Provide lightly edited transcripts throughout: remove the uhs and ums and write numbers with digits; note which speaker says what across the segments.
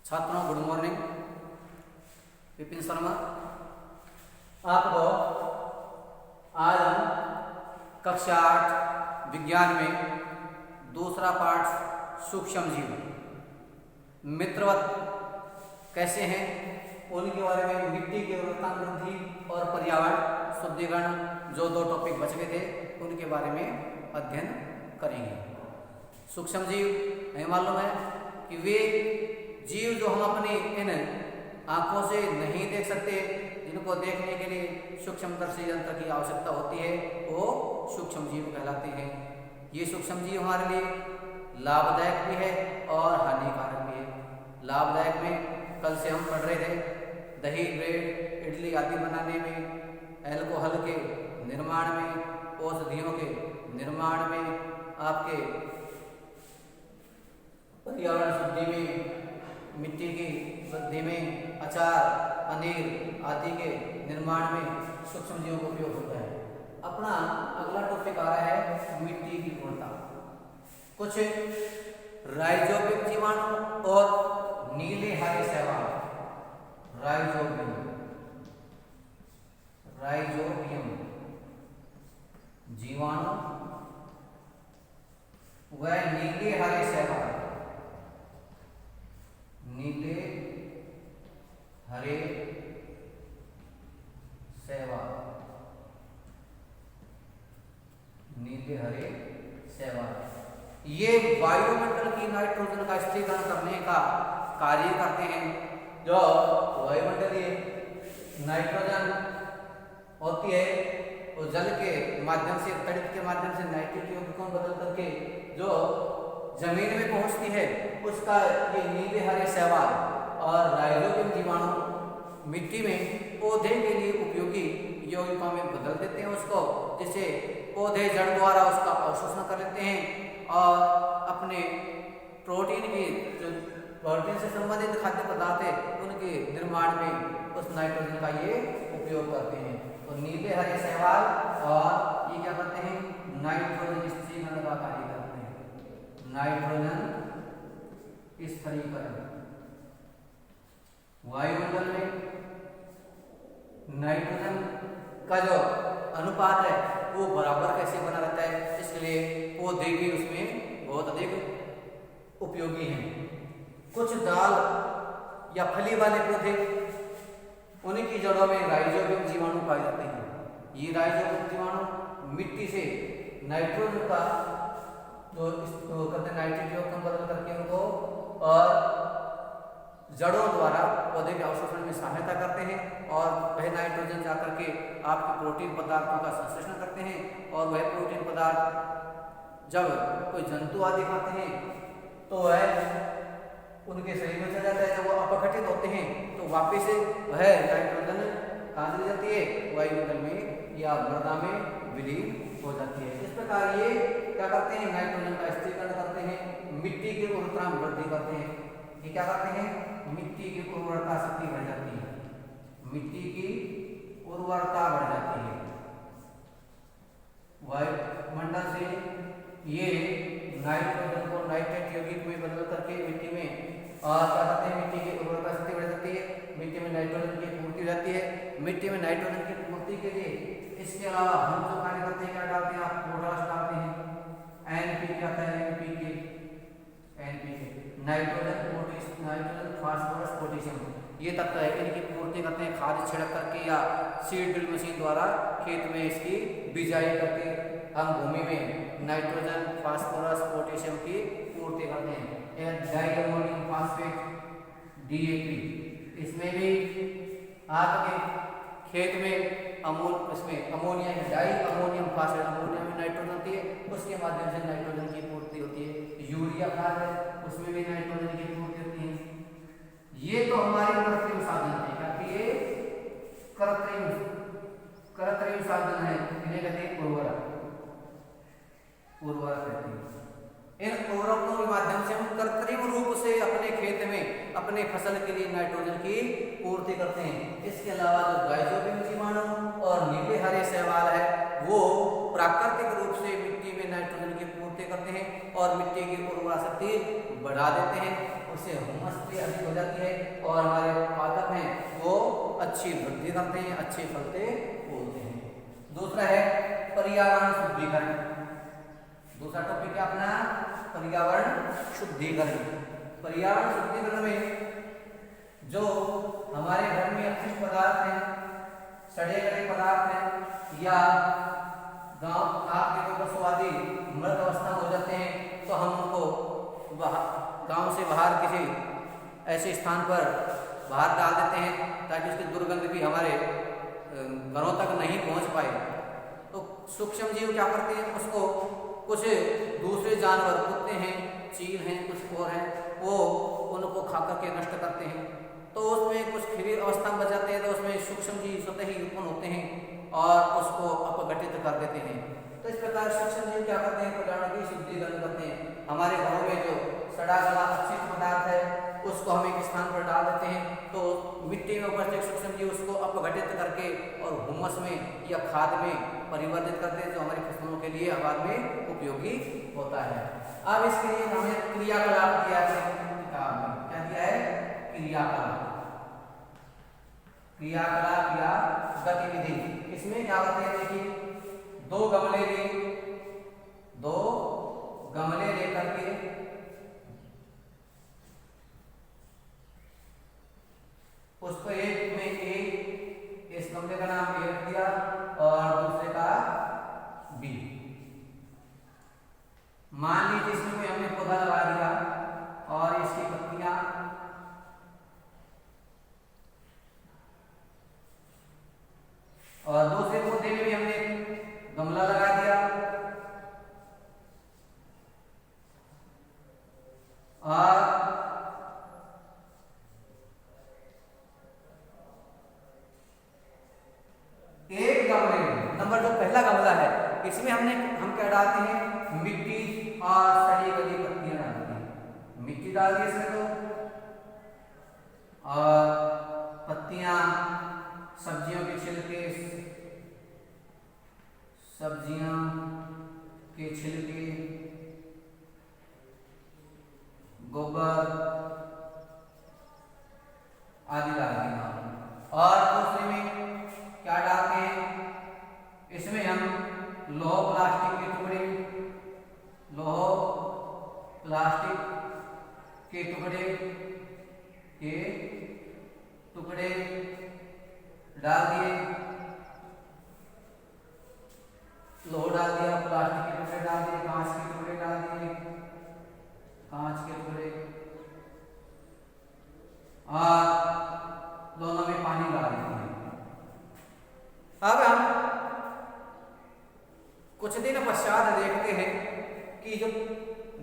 Speaker 1: छात्रों good morning. Vipin Sharma आपको आज हम कक्षा 8 विज्ञान में दूसरा पाठ सूक्ष्म जीव मित्रवत कैसे हैं उनके बारे में, मिट्टी की उर्वरता वृद्धि और पर्यावरण शुद्धिकरण जो दो टॉपिक बच गए थे उनके बारे में अध्ययन करेंगे। सूक्ष्म जीव हमें मालूम है कि वे जीव जो हम अपनी इन आँखों से नहीं देख सकते, जिनको देखने के लिए सूक्ष्मदर्शी यंत्र की आवश्यकता होती है, वो सूक्ष्म जीव कहलाते हैं। ये सूक्ष्म जीव हमारे लिए लाभदायक भी है और हानिकारक भी है। लाभदायक में कल से हम पढ़ रहे थे दही, ब्रेड, इडली आदि बनाने में, अल्कोहल के निर्माण में, औषधियों के निर्माण में, आपके पर्यावरण शुद्धि में, मिट्टी की वृद्धि में, अचार, पनीर आदि के निर्माण में सूक्ष्म जीवों का उपयोग होता है। अपना अगला टॉपिक आ रहा है मिट्टी की गुणवत्ता। कुछ राइजोबियम जीवाणु और नीले हरे शैवाल। राइजोबियम जीवाणु व नीले हरे शैवाल। नीले हरे शैवाल, नीले हरे शैवाल ये वायुमंडल की नाइट्रोजन का स्थिरीकरण करने का कार्य करते हैं। जो वायुमंडलीय नाइट्रोजन होती है वो जल के माध्यम से, तड़ित के माध्यम से नाइट्रेट यौगिकों को बदल करके जो जमीन में पहुंचती है, उसका ये नीले हरे शैवाल और राइजोबियम जीवाणु मिट्टी में पौधे के लिए उपयोगी यौगिकों में बदल देते हैं उसको, जिससे पौधे जड़ द्वारा उसका अवशोषण कर लेते हैं और अपने प्रोटीन से संबंधित खाद्य पदार्थ है उनके निर्माण में उस नाइट्रोजन का ये उपयोग करते हैं। तो नीले हरे शैवाल और ये क्या करते हैं, नाइट्रोजन स्थिरीकरण का कार्य करते हैं। नाइट्रोजन स्थिरीकरण, वायुमंडल में नाइट्रोजन का जो अनुपात है वो बराबर कैसे बना रहता है, इसके लिए पौधे भी उसमें बहुत अधिक उपयोगी हैं। कुछ दाल या फली वाले पौधे, उनकी जड़ों में राइजोबियम जीवाणु पाए जाते हैं। ये राइजोबियम जीवाणु मिट्टी से नाइट्रोजन का जो कहते हैं नाइट्रेट यौगिक बदल करके उनको और जड़ों द्वारा पौधे के अवशोषण में सहायता करते हैं और वह नाइट्रोजन जाकर के आपके प्रोटीन पदार्थों का संश्लेषण करते हैं और वह प्रोटीन पदार्थ जब कोई जंतु आदि खाते हैं तो वह उनके शरीर में चला जाता है। जब वो अपघटित होते हैं तो वापिस वह नाइट्रोजन कहाँ चली जाती है, वायुमंडल में या मृदा में विलीन हो जाती है। इस प्रकार ये क्या करते हैं, नाइट्रोजन का स्थिरीकरण करते हैं, मिट्टी की उर्वरता में वृद्धि करते हैं। ये क्या करते हैं, मिट्टी की उर्वरता शक्ति बढ़ जाती है, मिट्टी की उर्वरता बढ़ जाती है। वायुमंडल से ये नाइट्रोजन को नाइट्रेट यौगिक में बदल करके मिट्टी में और क्या करते हैं, मिट्टी की उर्वरता शक्ति बढ़ जाती है, मिट्टी में नाइट्रोजन की पूर्ति हो जाती है। मिट्टी में नाइट्रोजन की पूर्ति के लिए इसके अलावा हम जो कार्य करते हैं, क्या डालते हैं, आप पोटाश डालते हैं, एनपीके आता है, एनपीके नाइट्रोजन फास्फोरस पोटेशियम, ये तत्व है, इनकी पूर्ति करते हैं खाद छिड़क करके या सीड ड्रिल मशीन द्वारा खेत में इसकी बिजाई करके हम भूमि में नाइट्रोजन, फास्फोरस, पोटेशियम की पूर्ति करते हैं। डाइअमोनियम फास्फेट डीएपी, इसमें भी आपके खेत में इसमें ammonia di ammonium phosphate, ammonia में नाइट्रोजन होती है, उसके माध्यम से नाइट्रोजन की पूर्ति होती है। यूरिया खाद है, उसमें भी नाइट्रोजन की पूर्ति होती है। ये तो हमारे कृत्रिम साधन है, क्योंकि ये कृत्रिम साधन है, इन्हें कहते हैं उर्वरक कहते हैं। इन उर्वरकों के माध्यम से हम कृत्रिम रूप से अपने खेत में अपने फसल के लिए नाइट्रोजन की पूर्ति करते हैं। इसके अलावा जो राइजोबियम जीवाणु और नीले हरे शैवाल है वो प्राकृतिक रूप से मिट्टी में नाइट्रोजन की पूर्ति करते हैं और मिट्टी की उर्वरा शक्ति बढ़ा देते हैं, उससे हुमस भी अधिक हो जाती है और हमारे पादप हैं वो अच्छी वृद्धि करते हैं, अच्छे फलते फूलते हैं। दूसरा है पर्यावरण शुद्धिकरण। दूसरा टॉपिक है अपना पर्यावरण शुद्धिकरण। पर्यावरण शुद्धिकरण में जो हमारे घर में अपशिष्ट पदार्थ हैं, सड़े गले पदार्थ हैं या गांव आपके कोई पशु आदि मृत अवस्था में हो जाते हैं तो हम उनको गांव से बाहर किसी ऐसे स्थान पर बाहर डाल देते हैं ताकि उसकी दुर्गंध भी हमारे घरों तक नहीं पहुंच पाए। तो सूक्ष्म जीव क्या करते हैं, उसको कुछ दूसरे जानवर, कुत्ते हैं, चील हैं, कुछ और हैं, वो उनको खा करके नष्ट करते हैं। तो उसमें कुछ खिली अवस्था में बच जाते हैं तो उसमें सूक्ष्म जीव स्वतः ही उत्पन्न होते हैं और उसको अपघटित कर देते हैं। तो इस प्रकार सूक्ष्म जीव क्या करते हैं, पर्यावरण की शुद्धिकरण करते हैं। हमारे घरों में जो सड़ा गला अपशिष्ट पदार्थ है उसको हम एक स्थान पर डाल देते हैं तो मिट्टी में उपस्थित सूक्ष्म जीव उसको अपघटित करके और हुमस में या खाद में परिवर्तित करते हैं जो हमारी फसलों के लिए बाद में उपयोगी होता है। अब इसके लिए हमें क्रियाकलाप दिया है किताब में। क्या दिया है? क्रियाकलाप। क्रियाकलाप या गतिविधि। इसमें क्या होते हैं, देखिए दो गमले लेकर के उसको एक में एक, इस गमले का नाम ए रख दिया और दूसरे का बी। मान लीजिए इसमें हमने पौधा लगा दिया और इसकी पत्तियां और दूसरे पौधे में भी हमने गमला लगा दिया और एक गमले में नंबर जो पहला गमला है इसमें हम क्या डालते हैं, मिट्टी और सड़ी गली पत्तियां डालते हैं। मिट्टी डाल दी इसमें तो और पत्तियां, सब्जियों के छिलके, गोबर आदि डालते हैं। और दूसरे में क्या डालते हैं, इसमें हम लौह प्लास्टिक के टुकड़े डाल दिए, लोहा डाल दिया, प्लास्टिक के टुकड़े डाल दिए, कांच के टुकड़े डाल दिए, और दोनों में पानी डाल दिया। अब हम कुछ दिन पश्चात देखते हैं कि जो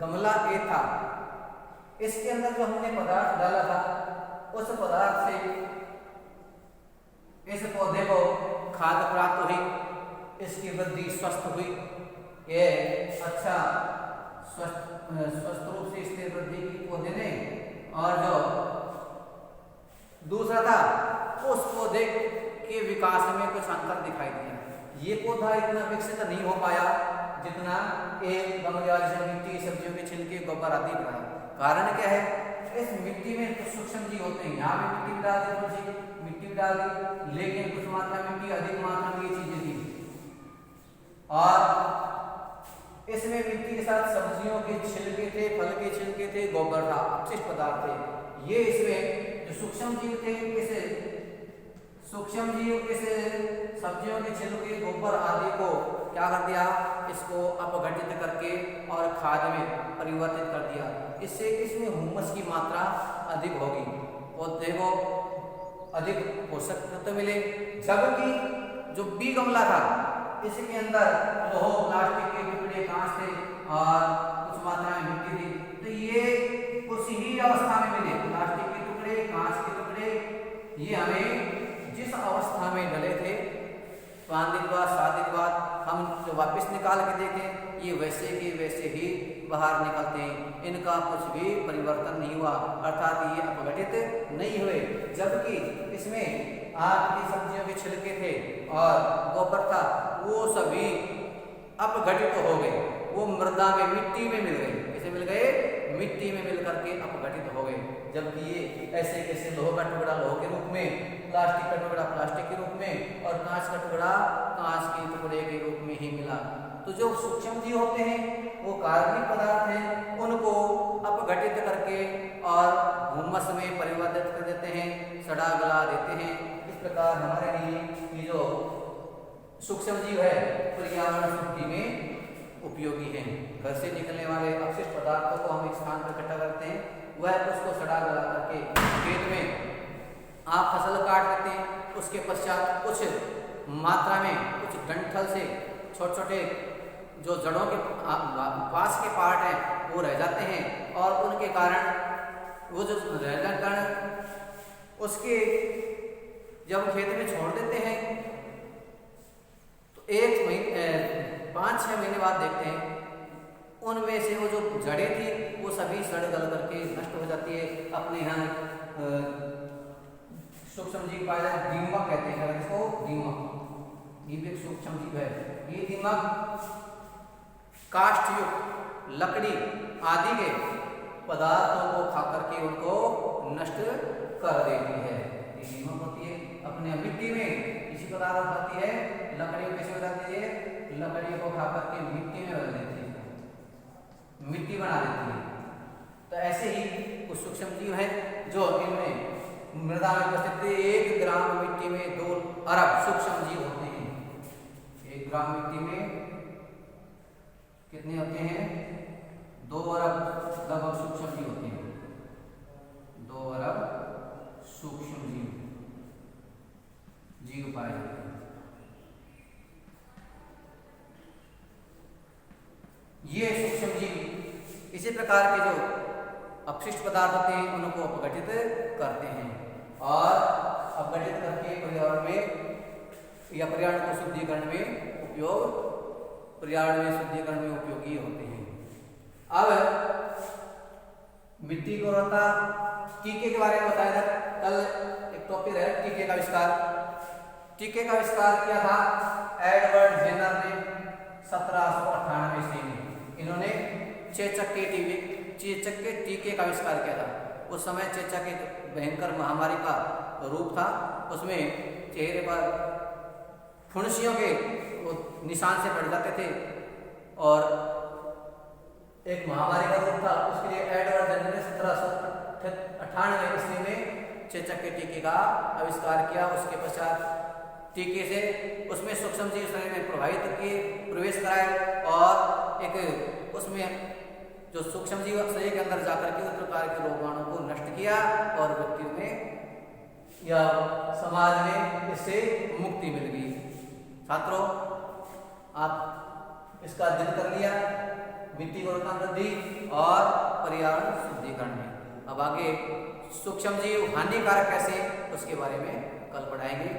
Speaker 1: गमला ए था इसके अंदर जो हमने पदार्थ डाला था उस पदार्थ से इस पौधे को खाद प्राप्त हुई, इसकी वृद्धि स्वस्थ हुई, ये अच्छा स्वस्थ रूप से स्थिर वृद्धि की पौधे ने। और जो दूसरा था उस पौधे के विकास में कुछ अंतर दिखाई दिया। ये पौधा इतना विकसित नहीं हो पाया जितना एक गमले वाली मिट्टी, सब्जियों के छिलके, गोबर आदि का। कारण क्या है, इस मिट्टी में कुछ सूक्ष्म जीव होते हैं। यहाँ पे मिट्टी डाल दी, थोड़ी सी मिट्टी डाल दी, लेकिन कुछ मात्रा में मिट्टी, अधिक मात्रा में ये चीजें थी। और इसमें मिट्टी के साथ सब्जियों के छिलके थे, फल के छिलके थे, गोबर था, अपशिष्ट पदार्थ थे। ये इसमें जो सूक्ष्म जीव थे, इस सब्जियों के छिलके, गोबर आदि को क्या कर दिया, इसको अपघटित करके और खाद में परिवर्तित कर दिया। इससे इसमें हुमस की मात्रा अधिक होगी, पौधे को अधिक पोषक तत्व मिले। जबकि जो बी गमला था इसके अंदर लोह, प्लास्टिक के टुकड़े, कांच थे और कुछ मात्रा में मिट्टी थी, तो ये उसी ही अवस्था में मिले। प्लास्टिक के टुकड़े, कांच के टुकड़े, ये हमें जिस अवस्था में डले थे 5 दिन बाद, 7 दिन बाद हम जो वापस निकाल के देखें, ये वैसे के वैसे ही बाहर निकलते हैं। इनका कुछ भी परिवर्तन नहीं हुआ, अर्थात ये अपघटित नहीं हुए। जबकि इसमें आपकी सब्जियों के छिलके थे और गोबर था, वो सभी अपघटित हो गए, वो मृदा में, मिट्टी में मिल गए। किसे मिल गए? मिट्टी में मिल करके अपघटित हो गए। जबकि ये ऐसे कैसे लोह का टुकड़ा लोह के रूप में, प्लास्टिक का टुकड़ा प्लास्टिक के रूप में और कांच का टुकड़ा कांच के टुकड़े के रूप में ही मिला। तो जो सूक्ष्म जीव होते हैं वो कार्बनिक पदार्थ हैं, उनको अपघटित करके और हुमस में परिवर्तित कर देते हैं, सड़ा गला देते हैं। इस प्रकार हमारे लिए ये जो सूक्ष्म जीव है पर्यावरण शुद्धि में उपयोगी है। घर से निकलने वाले अपशिष्ट पदार्थों को हम एक स्थान पर इकट्ठा करते हैं, वह उसको सड़ा गला करके खेत में आप फसल काट लेते हैं, उसके पश्चात कुछ मात्रा में कुछ डंठल से छोटे छोटे जो जड़ों के पास के पार्ट हैं वो रह जाते हैं और उनके कारण वो जो रहने के कारण उसके जब खेत में छोड़ देते हैं तो 5-6 महीने बाद देखते हैं उनमें से वो जो जड़ें थी वो सभी सड़ गल करके नष्ट हो जाती है। अपने यहाँ सूक्ष्म जीव पाया जाए, दीमक कहते हैं इसको, दीमक ये भी एक सूक्ष्म जीव है। ये दीमक काष्ठयुक्त लकड़ी आदि के पदार्थों को खा करके उनको नष्ट कर देती है। ये दीमक होती है। अपने मिट्टी में किसी पदार्थ आती है, लकड़ी कैसे हो जाती है, लकड़ी को खा करके मिट्टी में बदल देती है, मिट्टी बना देती है। तो ऐसे ही कुछ सूक्ष्म जीव है जो इनमें मृदा में उपस्थित 1 ग्राम मिट्टी में 2 अरब सूक्ष्म जीव होते हैं। 1 ग्राम मिट्टी में कितने होते हैं, 2 अरब लगभग सूक्ष्म जीव होते हैं। 2 अरब सूक्ष्म जीव पाए जाते हैं। ये सूक्ष्म जीव इसी प्रकार के जो अपशिष्ट पदार्थ होते हैं उनको अपघटित करते हैं और अपघटित करके पर्यावरण में या पर्यावरण को शुद्धिकरण में उपयोगी होते हैं। अब मिट्टी की गुणवत्ता, टीके के बारे में बताया था कल, एक टॉपिक है टीके का आविष्कार। टीके का आविष्कार किया था एडवर्ड जेनर ने 1798 ईस्वी में। इन्होंने चेचक के टीके का आविष्कार किया था। उस समय चेचक एक भयंकर महामारी का रूप था, उसमें चेहरे पर फुंसियों के निशान से पड़ जाते थे और एक महामारी का रूप था। उसके लिए एडवर्ड जेनर ने 1798 ईस्वी में चेचक के टीके का आविष्कार किया। उसके पश्चात टीके से उसमें सूक्ष्म जीव शरीर में प्रवेश कराए और एक उसमें जो सूक्ष्म जीव शरीर के अंदर जाकर के उस प्रकार के रोगाणु को नष्ट किया और व्यक्ति में या समाज में इससे मुक्ति मिल गई। छात्रों, आप इसका अध्ययन कर लिया मिट्टी गुणवत्ता वृद्धि और पर्यावरण शुद्धिकरण में। अब आगे सूक्ष्म जीव हानिकारक कैसे उसके बारे में कल पढ़ाएंगे।